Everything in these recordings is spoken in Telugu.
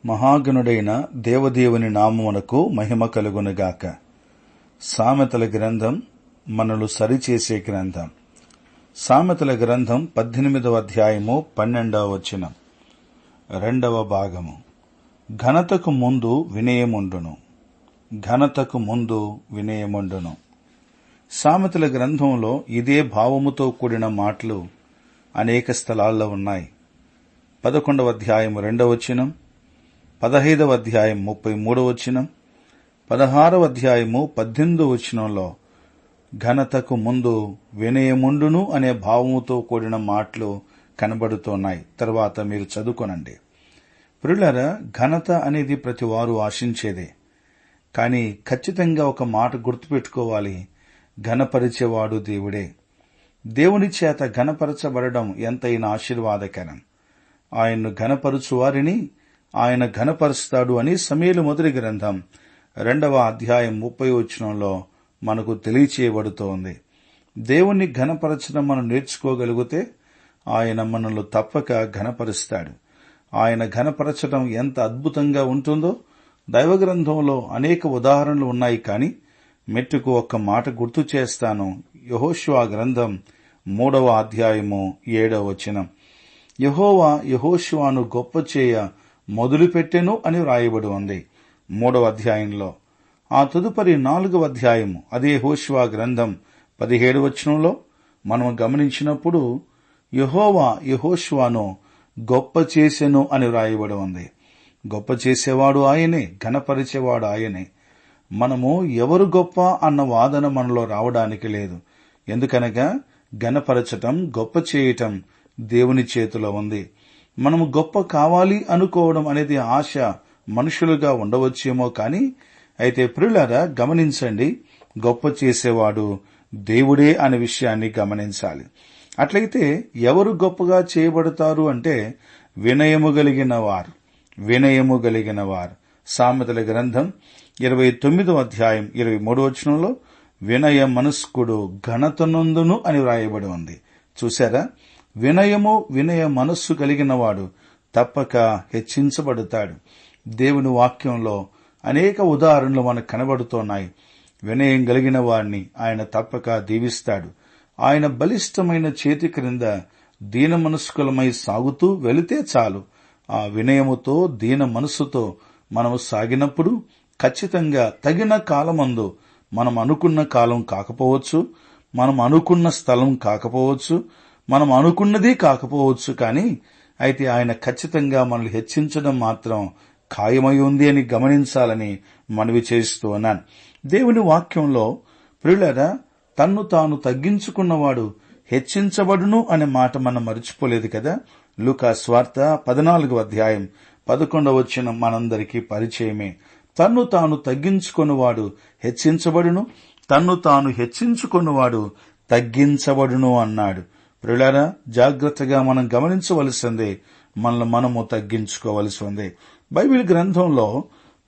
మహాగణుడైన దేవదేవుని నామమునకు మహిమ కలుగునుగాక. సామెతల గ్రంథం మనలు సరిచేసే గ్రంథం. సామెతల గ్రంథం 18వ అధ్యాయము 12వ వచనం. 2వ భాగము. ఘనతకు ముందు వినయముండును. ఘనతకు ముందు వినయముండును. సామెతల గ్రంథంలో ఇదే భావముతో కూడిన మాటలు అనేక స్థలాల్లో ఉన్నాయి. 11వ అధ్యాయం 2వ వచనం, 15వ అధ్యాయం 33వ వచనం, 16వ అధ్యాయము 18వ వచనంలో ఘనతకు ముందు వినయముండును అనే భావముతో కూడిన మాటలు కనబడుతున్నాయి. తర్వాత మీరు చదువుకోనండి. ప్రియులారా, ఘనత అనేది ప్రతి వారు ఆశించేదే. కానీ ఖచ్చితంగా ఒక మాట గుర్తుపెట్టుకోవాలి, ఘనపరిచేవాడు దేవుడే. దేవుని చేత ఘనపరచబడడం ఎంతైనా ఆశీర్వాదకరం. ఆయన్ను ఘనపరుచు వారిని ఆయన ఘనపరుస్తాడు అని సమూయేలు మొదటి గ్రంథం 2వ అధ్యాయం 30వ వచనంలో మనకు తెలియచేయబడుతోంది. దేవుణ్ణి ఘనపరచడం మనం నేర్చుకోగలిగితే ఆయన మనల్ని తప్పక ఘనపరుస్తాడు. ఆయన ఘనపరచడం ఎంత అద్భుతంగా ఉంటుందో దైవ గ్రంథంలో అనేక ఉదాహరణలు ఉన్నాయి. కానీ మెట్టుకు ఒక్క మాట గుర్తు చేస్తాను. యెహోషువ గ్రంథం 3వ అధ్యాయము 7వ వచనం. యెహోవా యెహోషువను గొప్ప చేయ మొదలుపెట్టెను అని వ్రాయబడి ఉంది 3వ అధ్యాయంలో. ఆ తదుపరి 4వ అధ్యాయము అదే యెహోషువ గ్రంథం 17వ వచనంలో మనం గమనించినప్పుడు యెహోవా యెహోషువను గొప్ప చేసెను అని వ్రాయబడి ఉంది. గొప్ప చేసేవాడు ఆయనే, ఘనపరిచేవాడు ఆయనే. మనము ఎవరు గొప్ప అన్న వాదన మనలో రావడానికి లేదు. ఎందుకనగా ఘనపరచటం, గొప్ప చేయటం దేవుని చేతిలో ఉంది. మనము గొప్ప కావాలి అనుకోవడం అనేది ఆశ మనుషులుగా ఉండవచ్చేమో. కానీ అయితే ప్రియులారా, గమనించండి, గొప్ప చేసేవాడు దేవుడే అనే విషయాన్ని గమనించాలి. అట్లయితే ఎవరు గొప్పగా చేయబడతారు అంటే వినయము కలిగిన వారు. వినయము కలిగిన వారు. సామెతల గ్రంథం 29వ అధ్యాయం 23వ వచనంలో వినయ మనస్కుడు ఘనతనందును అని వ్రాయబడి ఉంది. చూశారా? వినయ మనస్సు కలిగిన వాడు తప్పక హెచ్చించబడతాడు. దేవుని వాక్యంలో అనేక ఉదాహరణలు మనకు కనబడుతున్నాయి. వినయం కలిగిన వారిని ఆయన తప్పక దీవిస్తాడు. ఆయన బలిష్టమైన చేతి క్రింద దీన మనస్కులమై సాగుతూ వెళితే చాలు. ఆ వినయముతో దీన మనస్సుతో మనము సాగినప్పుడు ఖచ్చితంగా తగిన కాలమందు మనం అనుకున్న కాలం కాకపోవచ్చు, మనం అనుకున్న స్థలం కాకపోవచ్చు, మనం అనుకున్నది కాకపోవచ్చు. కానీ అయితే ఆయన ఖచ్చితంగా మనల్ని హెచ్చించడం మాత్రం ఖాయమై ఉంది అని గమనించాలని మనవి చేస్తూ ఉన్నాను. దేవుని వాక్యంలో ప్రియులారా, తన్ను తాను తగ్గించుకున్నవాడు హెచ్చించబడును అనే మాట మనం మర్చిపోలేదు కదా. లూకా స్వార్త 14వ అధ్యాయం 11వ వచనం మనందరికీ పరిచయమే. తన్ను తాను తగ్గించుకున్నవాడు హెచ్చించబడును, తన్ను తాను హెచ్చించుకున్నవాడు తగ్గించబడును అన్నాడు. ప్రియులారా, జాగ్రత్తగా మనం గమనించవలసిందే, మనల్ని మనము తగ్గించుకోవలసి ఉంది. బైబిల్ గ్రంథంలో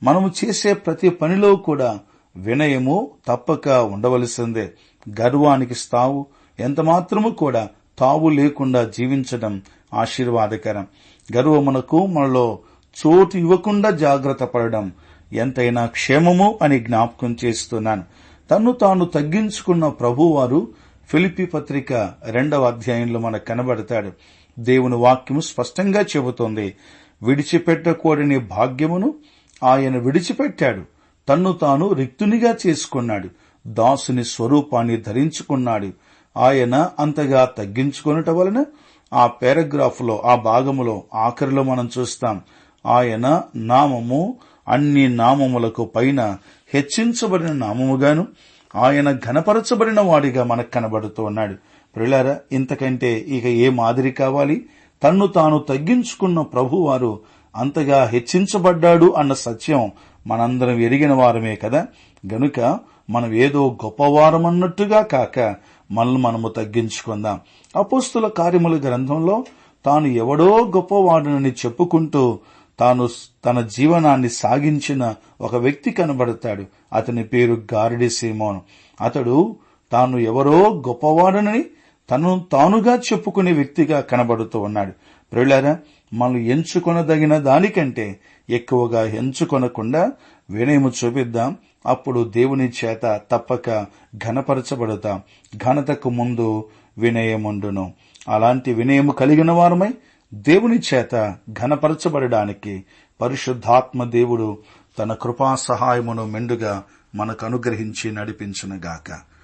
మనము చేసే ప్రతి పనిలో కూడా వినయము తప్పక ఉండవలసిందే. గర్వానికి తావు ఎంతమాత్రము కూడా తావు లేకుండా జీవించడం ఆశీర్వాదకరం. గర్వమునకు మనలో చోటు ఇవ్వకుండా జాగ్రత్త పడడం ఎంతైనా క్షేమము అని జ్ఞాపకం చేస్తున్నాను. తన్ను తాను తగ్గించుకున్న ప్రభువారు ఫిలిప్పీ పత్రిక 2వ అధ్యాయంలో మనకు కనబడతాడు. దేవుని వాక్యము స్పష్టంగా చెబుతోంది, విడిచిపెట్టకూడని భాగ్యమును ఆయన విడిచిపెట్టాడు, తన్ను తాను రిక్తునిగా చేసుకున్నాడు, దాసుని స్వరూపాన్ని ధరించుకున్నాడు. ఆయన అంతగా తగ్గించుకొనుట వలన ఆ పారాగ్రాఫ్లో, ఆ భాగములో ఆఖరిలో మనం చూస్తాం, ఆయన నామము అన్ని నామములకు పైన హెచ్చించబడిన నామముగాను ఆయన ఘనపరచబడిన వాడిగా మనకు కనబడుతూ ఉన్నాడు. ప్రియులారా, ఇంతకంటే ఇక ఏ మాదిరి కావాలి? తన్ను తాను తగ్గించుకున్న ప్రభువారు అంతగా హెచ్చించబడ్డాడు అన్న సత్యం మనందరం ఎరిగిన వారమే కదా. గనుక మనం ఏదో గొప్పవారమన్నట్టుగా కాక మనల్ని మనము తగ్గించుకుందాం. అపోస్తుల కార్యముల గ్రంథంలో తాను ఎవడో గొప్పవాడనని చెప్పుకుంటూ తాను తన జీవనాన్ని సాగించిన ఒక వ్యక్తి కనబడతాడు. అతని పేరు గారడి సీమోను. అతడు తాను ఎవరో గొప్పవాడనని తను తానుగా చెప్పుకునే వ్యక్తిగా కనబడుతూ ఉన్నాడు. ప్రియులారా, మనం ఎంచుకొనదగిన దానికంటే ఎక్కువగా ఎంచుకొనకుండా వినయము చూపిద్దాం. అప్పుడు దేవుని చేత తప్పక ఘనపరచబడతాం. ఘనతకు ముందు వినయముండును. అలాంటి వినయము కలిగిన వారమై దేవుని చేత ఘనపరచబడడానికి పరిశుద్ధాత్మ దేవుడు తన కృపా సహాయమును మెండుగా మనకు అనుగ్రహించి నడిపించునుగాక.